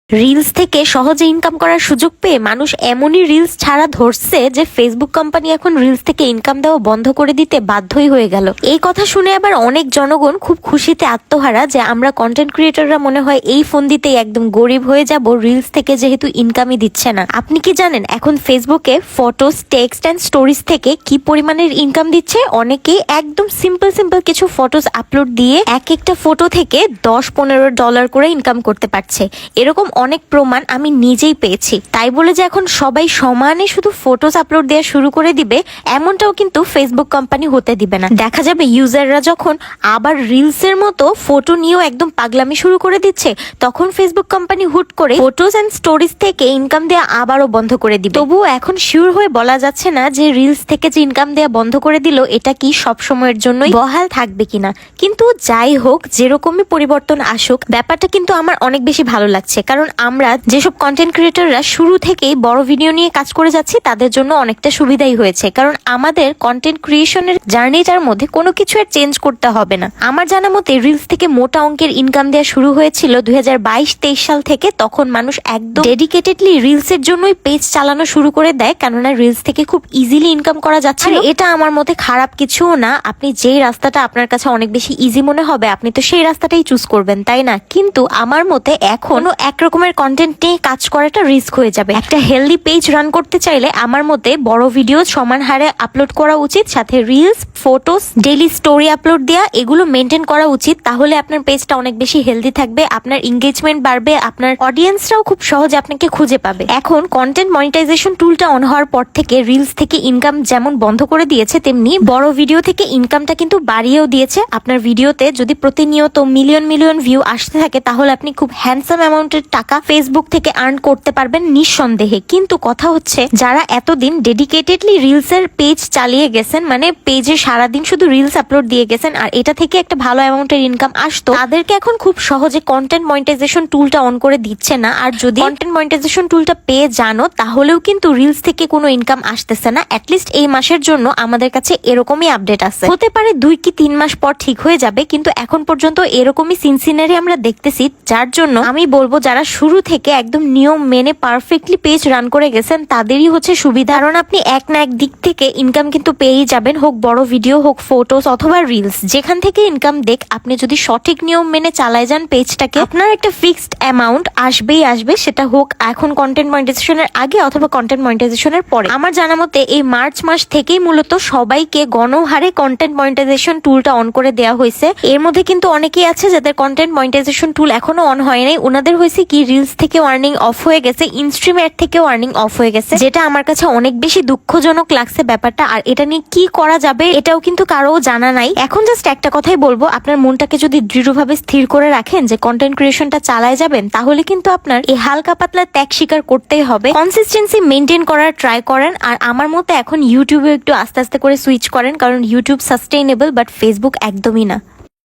Reels থেকে সহজে income করার সুযোগ পেয়ে মানুষ এমনই রিলস ছাড়া ধরছে যে ফেসবুক কোম্পানি এখন রিলস থেকে ইনকাম দেওয়া বন্ধ করে দিতে বাধ্যই হয়ে গেল। এই কথা শুনে আবার অনেক জনগণ খুব খুশিতে আত্মহারা যে আমরা কন্টেন্ট ক্রিয়েটররা মনে হয় এই ফোন দিতেই একদম গরিব হয়ে যাব, রিলস থেকে যেহেতু ইনকামই দিচ্ছে না। আপনি কি জানেন এখন ফেসবুকে ফটোস, টেক্সট অ্যান্ড স্টোরিজ থেকে কি পরিমাণের ইনকাম দিচ্ছে? অনেকেই একদম সিম্পল কিছু ফটোস আপলোড দিয়ে এক একটা ফটো থেকে $10-15 করে ইনকাম করতে পারছে। এরকম অনেক প্রমাণ আমি নিজেই পেয়েছি। তাই বলে যে এখন সবাই সমানে শুধু ফটোস আপলোড দেওয়া শুরু করে দিবে এমনটাও কিন্তু ফেসবুক কোম্পানি হতে দিবে না। দেখা যাবে ইউজাররা যখন আবার রিলসের মতো ফটো নিয়েও একদম পাগলামি শুরু করে দিচ্ছে, তখন ফেসবুক কোম্পানি হুট করে ফটোস এন্ড স্টোরিজ থেকে ইনকাম দেওয়া আবারও বন্ধ করে দিবে। তবুও এখন শিওর হয়ে বলা যাচ্ছে না যে রিলস থেকে যে ইনকাম দেওয়া বন্ধ করে দিল এটা কি সব সময়ের জন্যই বহাল থাকবে কিনা। কিন্তু যাই হোক, যেরকমই পরিবর্তন আসুক, ব্যাপারটা কিন্তু আমার অনেক বেশি ভালো লাগছে। কারণ আমরা যেসব কন্টেন্ট ক্রিয়েটররা শুরু থেকেই বড় ভিডিও নিয়ে কাজ করে যাচ্ছি তাদের জন্য অনেকটা সুবিধাই হয়েছে। কারণ আমাদের কন্টেন্ট ক্রিয়েশনের জার্নিটার মধ্যে কোনো কিছু আর চেঞ্জ করতে হবে না। আমার জানা মতে রিলস থেকে মোটা অঙ্কের ইনকাম দেওয়া শুরু হয়েছিল 2022-23 সাল থেকে। তখন মানুষ একদম ডেডিকেটেডলি রিলসের জন্যই পেজ চালানো শুরু করে দেয়, কেননা রিলস থেকে খুব ইজিলি ইনকাম করা যাচ্ছে। এটা আমার মতে খারাপ কিছুও না। আপনি যেই রাস্তাটা আপনার কাছে অনেক বেশি ইজি মনে হবে আপনি তো সেই রাস্তাটাই চুজ করবেন, তাই না? কিন্তু আমার মতে এখনো একরকমের কন্টেন্ট নিয়ে কাজ করাটা রিস্ক হয়ে যাবে। একটা হেলদি পেজ রান করতে চাইলে আমার মতে বড় ভিডিও সমান হারে আপলোড করা উচিত, সাথে reels, photos, daily story upload দেওয়া এগুলো মেনটেন করা উচিত। তাহলে আপনার পেজটা অনেক বেশি হেলদি থাকবে, আপনার এঙ্গেজমেন্ট বাড়বে, আপনার অডিয়েন্সরাও খুব সহজে আপনাকে খুঁজে পাবে। এখন কন্টেন্ট মনিটাইজেশন টুলটা অন হওয়ার পর থেকে রিলস থেকে ইনকাম যেমন বন্ধ করে দিয়েছে, তেমনি বড় ভিডিও থেকে ইনকামটা কিন্তু বাড়িয়েও দিয়েছে। আপনার ভিডিওতে যদি প্রতিনিয়ত মিলিয়ন ভিউ আসতে থাকে তাহলে আপনি খুব হ্যান্ডসাম অ্যামাউন্টের টাকা ফেসবুক থেকে আর্ন করতে পারবেন নিঃসন্দেহে। কিন্তু কথা হচ্ছে, যারা এতদিন ডেডিকেটেডলি রিলসের পেজ চালিয়ে গেছেন, মানে পেজে সারাদিন শুধু রিলস আপলোড দিয়ে গেছেন আর এটা থেকে একটা ভালো অ্যামাউন্টের ইনকাম আসতো, তাদেরকে এখন খুব সহজে কন্টেন্ট মনিটাইজেশন টুলটা অন করে দিচ্ছে না। আর যদি কন্টেন্ট মনিটাইজেশন টুলটা পেয়ে জানো তাহলেও কিন্তু রিলস থেকে কোনো ইনকাম আসতেছে না। অ্যাটলিস্ট এই মাসের জন্য আমাদের কাছে এরকমই আপডেট আছে। হতে পারে 2 কি 3 মাস পর ঠিক হয়ে যাবে, কিন্তু এখন পর্যন্ত এরকমই সিনসিনারি আমরা দেখতেছি। যার জন্য আমি বলবো যারা শুরু থেকে একদম নিয়ম মেনে পারফেক্টলি পেজ রান করে গেছেন তাদেরই হচ্ছে সুবিধা। কারণ আপনি এক না এক দিক থেকে ইনকাম কিন্তু পেয়েই যাবেন, হোক বড় ভিডিও, হোক ফটোস অথবা রিলস। যেখান থেকে ইনকাম দেখ, আপনি যদি সঠিক নিয়ম মেনে চালায় যান পেজটাকে, আপনার একটা ফিক্সড অ্যামাউন্ট আসবেই আসবে। সেটা হোক এখন কন্টেন্ট মনিটাইজেশনের আগে অথবা কন্টেন্ট মনিটাইজেশনের পরে। আমার জানা মতে এই মার্চ মাস থেকেই মূলত সবাইকে গণহারে কন্টেন্ট মনিটাইজেশন টুলটা অন করে দেওয়া হয়েছে। এর মধ্যে কিন্তু অনেকেই আছে যাদের কন্টেন্ট মনিটাইজেশন টুল এখনো অন হয় নাই। ওনাদের হয়েছে কি, রিলস থেকে আর্নিং অফ হয়ে গেছে, ইনস্ট্রিম অ্যাড থেকেও আর্নিং অফ হয়ে গেছে, যেটা আমার কাছে অনেক বেশি দুঃখজনক লাগছে ব্যাপারটা। আর এটা নিয়ে কি করা যাবে এটাও কিন্তু কারো জানা নাই। এখন জাস্ট একটা কথাই বলবো, আপনার মনটাকে যদি দৃঢ়ভাবে স্থির করে রাখেন যে কন্টেন্ট ক্রিয়েশনটা চালায় যাবেন, তাহলে কিন্তু আপনার এই হালকা পাতলা ত্যাগ স্বীকার করতেই হবে। কনসিস্টেন্সি মেনটেন করার ট্রাই করেন। আর আমার মতে এখন ইউটিউবে একটু আস্তে আস্তে করে সুইচ করেন, কারণ ইউটিউব সাস্টেইনেবল বাট ফেসবুক একদমই না।